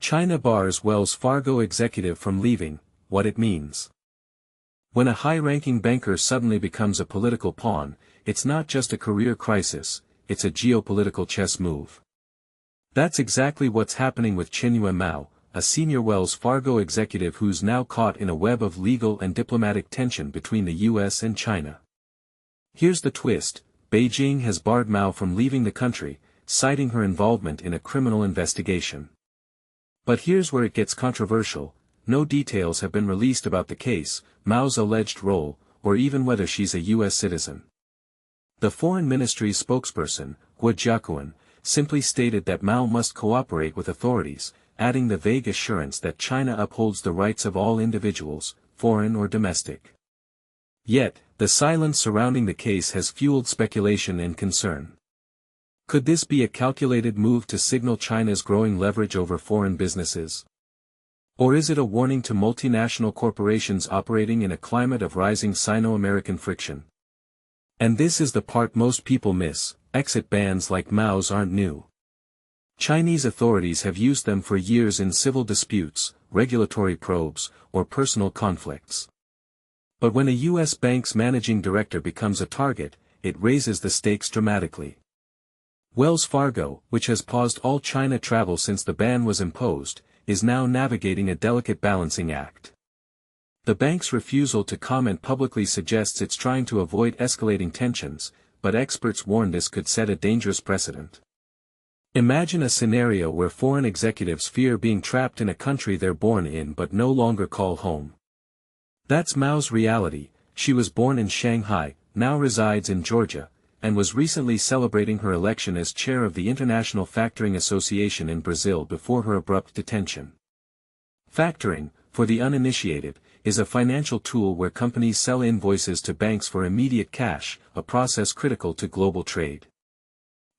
China bars Wells Fargo executive from leaving, what it means. When a high-ranking banker suddenly becomes a political pawn, it's not just a career crisis, it's a geopolitical chess move. That's exactly what's happening with Qinyue Mao, a senior Wells Fargo executive who's now caught in a web of legal and diplomatic tension between the US and China. Here's the twist: Beijing has barred Mao from leaving the country, citing her involvement in a criminal investigation. But here's where it gets controversial: no details have been released about the case, Mao's alleged role, or even whether she's a US citizen. The Foreign Ministry's spokesperson, Hua Jiaquan, simply stated that Mao must cooperate with authorities, adding the vague assurance that China upholds the rights of all individuals, foreign or domestic. Yet, the silence surrounding the case has fueled speculation and concern. Could this be a calculated move to signal China's growing leverage over foreign businesses? Or is it a warning to multinational corporations operating in a climate of rising Sino-American friction? And this is the part most people miss: exit bans like Mao's aren't new. Chinese authorities have used them for years in civil disputes, regulatory probes, or personal conflicts. But when a US bank's managing director becomes a target, it raises the stakes dramatically. Wells Fargo, which has paused all China travel since the ban was imposed, is now navigating a delicate balancing act. The bank's refusal to comment publicly suggests it's trying to avoid escalating tensions, but experts warn this could set a dangerous precedent. Imagine a scenario where foreign executives fear being trapped in a country they're born in but no longer call home. That's Mao's reality. She was born in Shanghai, now resides in Georgia, and was recently celebrating her election as chair of the International Factoring Association in Brazil before her abrupt detention. Factoring, for the uninitiated, is a financial tool where companies sell invoices to banks for immediate cash, a process critical to global trade.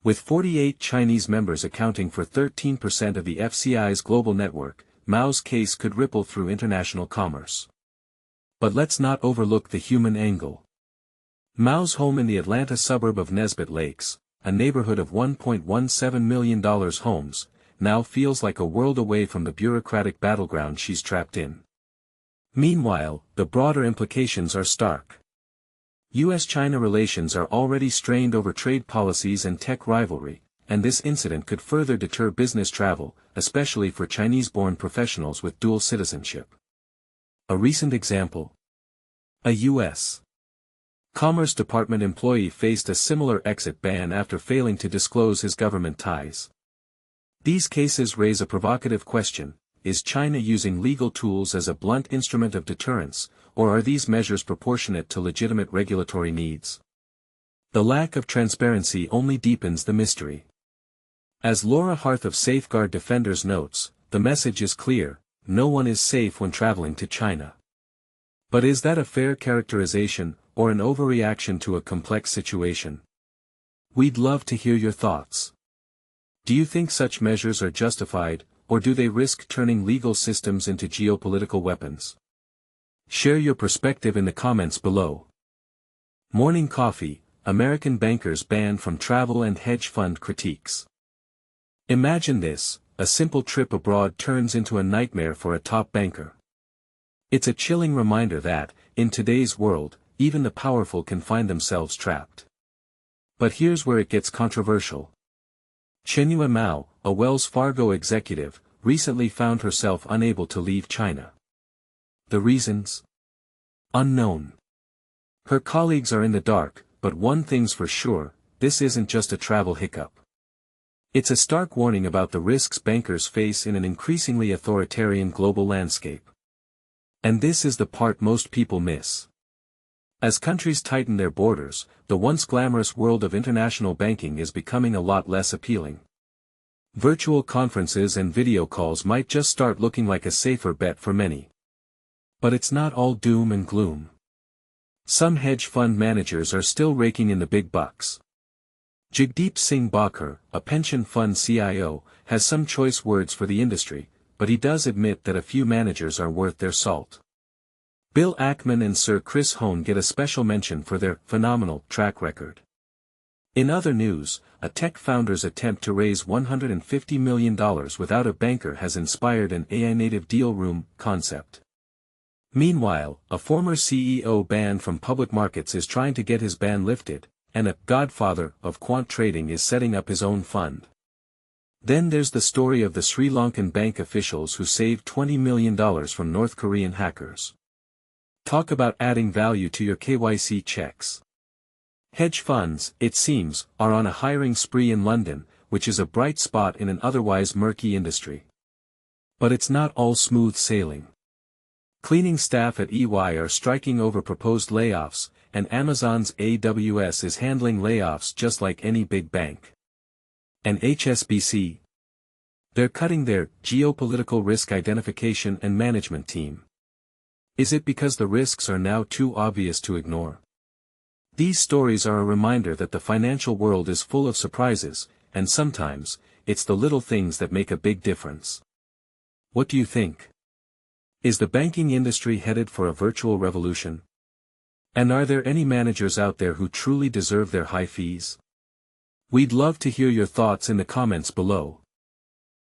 With 48 Chinese members accounting for 13% of the FCI's global network, Mao's case could ripple through international commerce. But let's not overlook the human angle. Mao's home in the Atlanta suburb of Nesbitt Lakes, a neighborhood of $1.17 million homes, now feels like a world away from the bureaucratic battleground she's trapped in. Meanwhile, the broader implications are stark. US-China relations are already strained over trade policies and tech rivalry, and this incident could further deter business travel, especially for Chinese-born professionals with dual citizenship. A recent example: a U.S. Commerce Department employee faced a similar exit ban after failing to disclose his government ties. These cases raise a provocative question: is China using legal tools as a blunt instrument of deterrence, or are these measures proportionate to legitimate regulatory needs? The lack of transparency only deepens the mystery. As Laura Harth of Safeguard Defenders notes, the message is clear: no one is safe when traveling to China. But is that a fair characterization, or an overreaction to a complex situation? We'd love to hear your thoughts. Do you think such measures are justified, or do they risk turning legal systems into geopolitical weapons? Share your perspective in the comments below. Morning Coffee: American bankers banned from travel and hedge fund critiques. Imagine this: a simple trip abroad turns into a nightmare for a top banker. It's a chilling reminder that, in today's world, even the powerful can find themselves trapped. But here's where it gets controversial. Qinyue Mao, a Wells Fargo executive, recently found herself unable to leave China. The reasons? Unknown. Her colleagues are in the dark, but one thing's for sure: this isn't just a travel hiccup. It's a stark warning about the risks bankers face in an increasingly authoritarian global landscape. And this is the part most people miss. As countries tighten their borders, the once glamorous world of international banking is becoming a lot less appealing. Virtual conferences and video calls might just start looking like a safer bet for many. But it's not all doom and gloom. Some hedge fund managers are still raking in the big bucks. Jagdeep Singh Bakhar, a pension fund CIO, has some choice words for the industry, but he does admit that a few managers are worth their salt. Bill Ackman and Sir Chris Hohn get a special mention for their phenomenal track record. In other news, a tech founder's attempt to raise $150 million without a banker has inspired an AI-native deal room concept. Meanwhile, a former CEO banned from public markets is trying to get his ban lifted, and a godfather of quant trading is setting up his own fund. Then there's the story of the Sri Lankan bank officials who saved $20 million from North Korean hackers. Talk about adding value to your KYC checks. Hedge funds, it seems, are on a hiring spree in London, which is a bright spot in an otherwise murky industry. But it's not all smooth sailing. Cleaning staff at EY are striking over proposed layoffs, and Amazon's AWS is handling layoffs just like any big bank. And HSBC? They're cutting their geopolitical risk identification and management team. Is it because the risks are now too obvious to ignore? These stories are a reminder that the financial world is full of surprises, and sometimes, it's the little things that make a big difference. What do you think? Is the banking industry headed for a virtual revolution? And are there any managers out there who truly deserve their high fees? We'd love to hear your thoughts in the comments below.